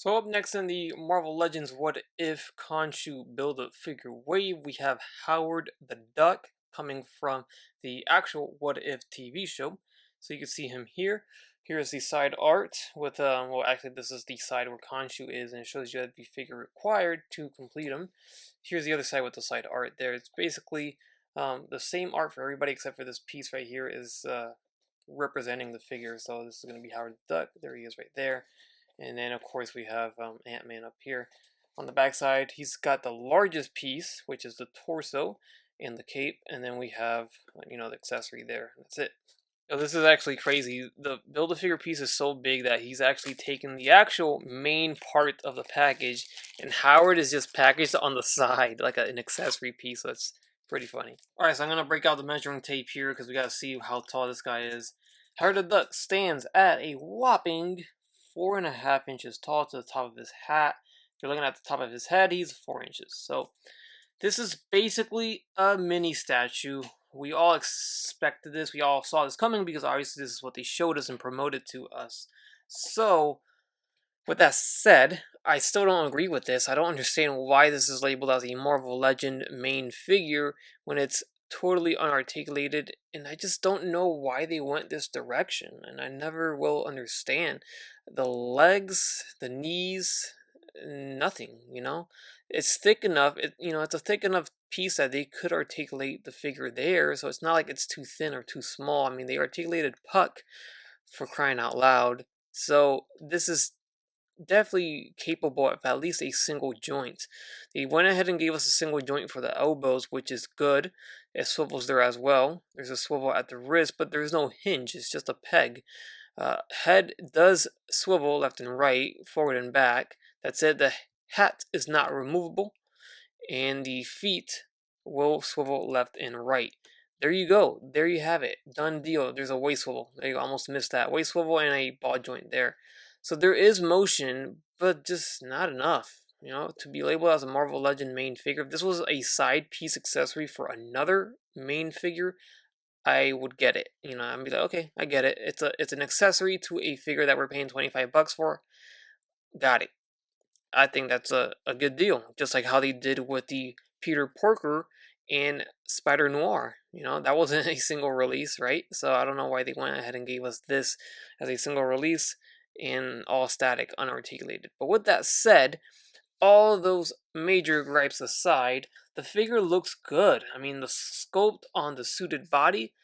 So up next in the Marvel Legends What If Khonshu Build-A-Figure wave, we have Howard the Duck coming from the actual What If TV show. So you can see him here. Here's the side art with, well actually this is the side where Khonshu is, and it shows you the figure required to complete him. Here's the other side with the side art there. It's basically the same art for everybody except for this piece right here is representing the figure. So this is going to be Howard the Duck. There he is right there. And then, of course, we have Ant-Man up here. On the backside, he's got the largest piece, which is the torso and the cape. And then we have, the accessory there. That's it. So this is actually crazy. The Build-A-Figure piece is so big that he's actually taken the actual main part of the package, and Howard is just packaged on the side like an accessory piece. So it's pretty funny. Alright, so I'm going to break out the measuring tape here because we got to see how tall this guy is. Howard the Duck stands at a whopping 4.5 inches tall to the top of his hat. If you're looking at the top of his head, he's 4 inches. So this is basically a mini statue. We all expected this. We all saw this coming because obviously this is what they showed us and promoted to us. So with that said, I still don't agree with this. I don't understand why this is labeled as a Marvel Legend main figure when it's totally unarticulated, and I just don't know why they went this direction, and I never will understand. The legs, the knees, nothing, It's thick enough, it's a thick enough piece that they could articulate the figure there, so it's not like it's too thin or too small. I mean, they articulated Puck, for crying out loud. So this is definitely capable of at least a single joint. They went ahead and gave us a single joint for the elbows, which is good. It swivels there as well. There's a swivel at the wrist, but there's no hinge. It's just a peg. Head does swivel left and right, forward and back. That's it. The hat is not removable, and the feet will swivel left and right. There you go. There you have it. Done deal. There's a waist swivel. There you go. Almost missed that. Waist swivel and a ball joint there. So there is motion, but just not enough, to be labeled as a Marvel Legend main figure. If this was a side piece accessory for another main figure, I would get it. I'd be like, okay, I get it. It's an accessory to a figure that we're paying $25 for. Got it. I think that's a good deal. Just like how they did with the Peter Porker and Spider Noir. That wasn't a single release, right? So I don't know why they went ahead and gave us this as a single release and all static, unarticulated. But with that said, all those major gripes aside, the figure looks good. I mean, the sculpt on the suited body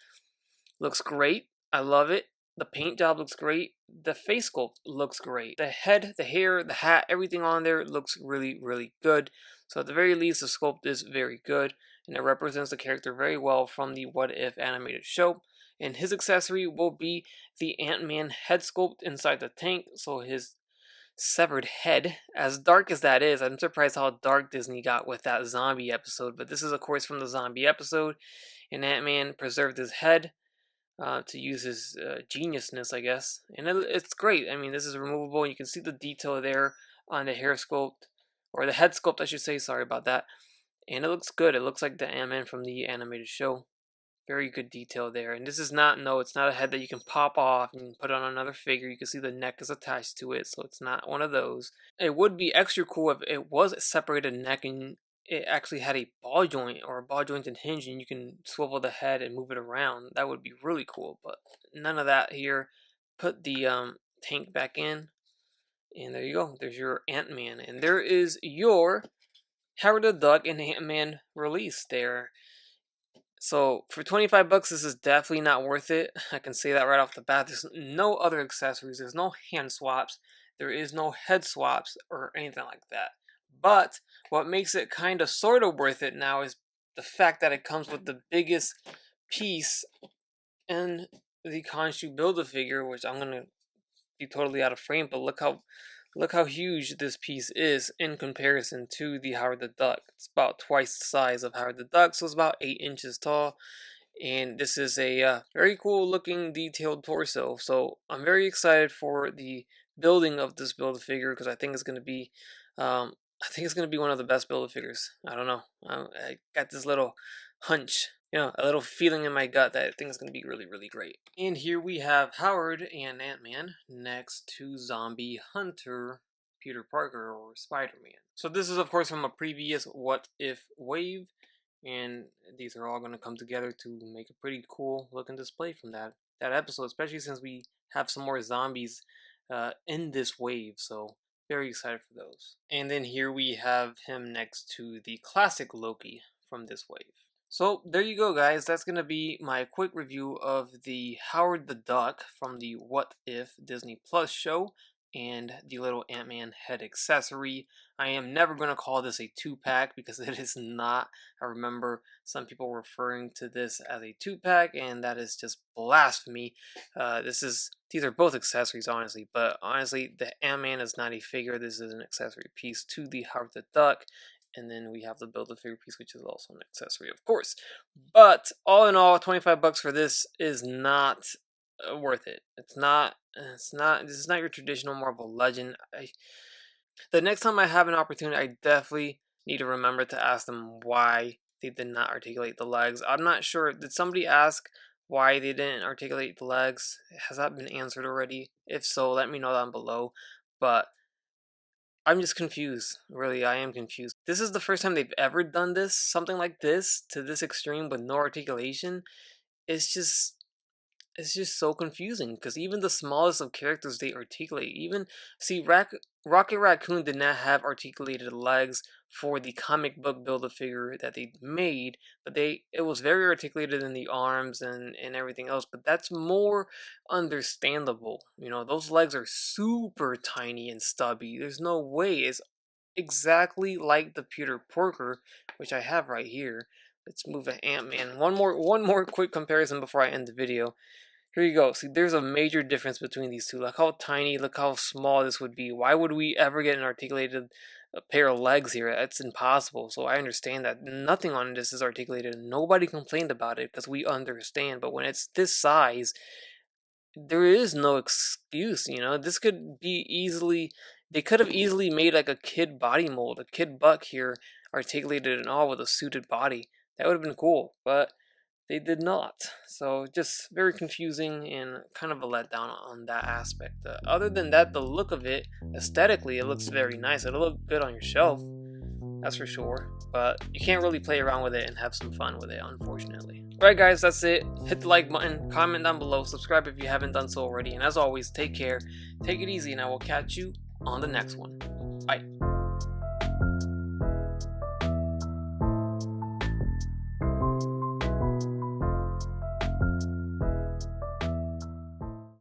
looks great. I love it. The paint job looks great. The face sculpt looks great. The head, the hair, the hat, everything on there looks really, really good. So at the very least, the sculpt is very good, and it represents the character very well from the What If animated show. And his accessory will be the Ant-Man head sculpt inside the tank, so his severed head, as dark as that is, I'm surprised how dark Disney got with that zombie episode, but this is of course from the zombie episode, and Ant-Man preserved his head to use his geniusness, I guess. And it's great. I mean, this is removable. You can see the detail there on the hair sculpt, or the head sculpt, I should say. Sorry about that. And it looks good. It looks like the Ant-Man from the animated show. Very good detail there. And this is not, no, it's not a head that you can pop off and put on another figure. You can see the neck is attached to it, so it's not one of those. It would be extra cool if it was a separated neck and it actually had a ball joint or a ball jointed hinge and you can swivel the head and move it around. That would be really cool, but none of that here. Put the tank back in, and there you go. There's your Ant-Man, and there is your Howard the Duck and Ant-Man release there. So for $25, this is definitely not worth it. I can say that right off the bat. There's no other accessories. There's no hand swaps. There is no head swaps or anything like that. But what makes it kind of sort of worth it now is the fact that it comes with the biggest piece in the Khonshu Build-A-Figure, which I'm going to be totally out of frame, but look how huge this piece is in comparison to the Howard the Duck. It's about twice the size of Howard the Duck, so it's about 8 inches tall. And this is a very cool looking detailed torso. So I'm very excited for the building of this Build-A-Figure because I think it's going to be one of the best Build-A-Figures. I don't know. I got this little hunch, a little feeling in my gut that I think it's going to be really, really great. And here we have Howard and Ant-Man next to Zombie Hunter. Peter Parker or Spider-Man. So this is of course from a previous What If wave, and these are all going to come together to make a pretty cool looking display from that episode, especially since we have some more zombies in this wave, so very excited for those. And then here we have him next to the classic Loki from this wave. So there you go, guys. That's going to be my quick review of the Howard the Duck from the What If Disney Plus show and the little Ant-Man head accessory. I am never going to call this a 2-pack because it is not. I remember some people referring to this as a 2-pack, and that is just blasphemy. These are both accessories, honestly, but honestly, the Ant-Man is not a figure. This is an accessory piece to the Howard the Duck. And then we have the Build-A-Figure piece, which is also an accessory, of course. But all in all, $25 for this is not worth it. It's not. This is not your traditional Marvel Legend. The next time I have an opportunity, I definitely need to remember to ask them why they did not articulate the legs. I'm not sure. Did somebody ask why they didn't articulate the legs? Has that been answered already? If so, let me know down below. But I'm just confused. Really, I am confused. This is the first time they've ever done this, something like this, to this extreme with no articulation. It's just so confusing because even the smallest of characters they articulate. Rocket Raccoon did not have articulated legs for the comic book Build-A-Figure that they made, but it was very articulated in the arms and everything else, but that's more understandable. You know, those legs are super tiny and stubby. There's no way. It's exactly like the Peter Porker, which I have right here. Let's move to Ant-Man. One more quick comparison before I end the video. Here you go. See, there's a major difference between these two. Look how tiny, look how small this would be. Why would we ever get an articulated pair of legs here? That's impossible. So I understand that nothing on this is articulated. Nobody complained about it because we understand. But when it's this size, there is no excuse, you know. This could be easily, they could have easily made like a kid body mold, a kid buck here, articulated and all with a suited body. That would have been cool, but they did not. So just very confusing and kind of a letdown on that aspect. Other than that, the look of it, aesthetically, it looks very nice. It'll look good on your shelf, that's for sure. But you can't really play around with it and have some fun with it, unfortunately. Alright guys, that's it. Hit the like button, comment down below, subscribe if you haven't done so already. And as always, take care, take it easy, and I will catch you on the next one. Bye.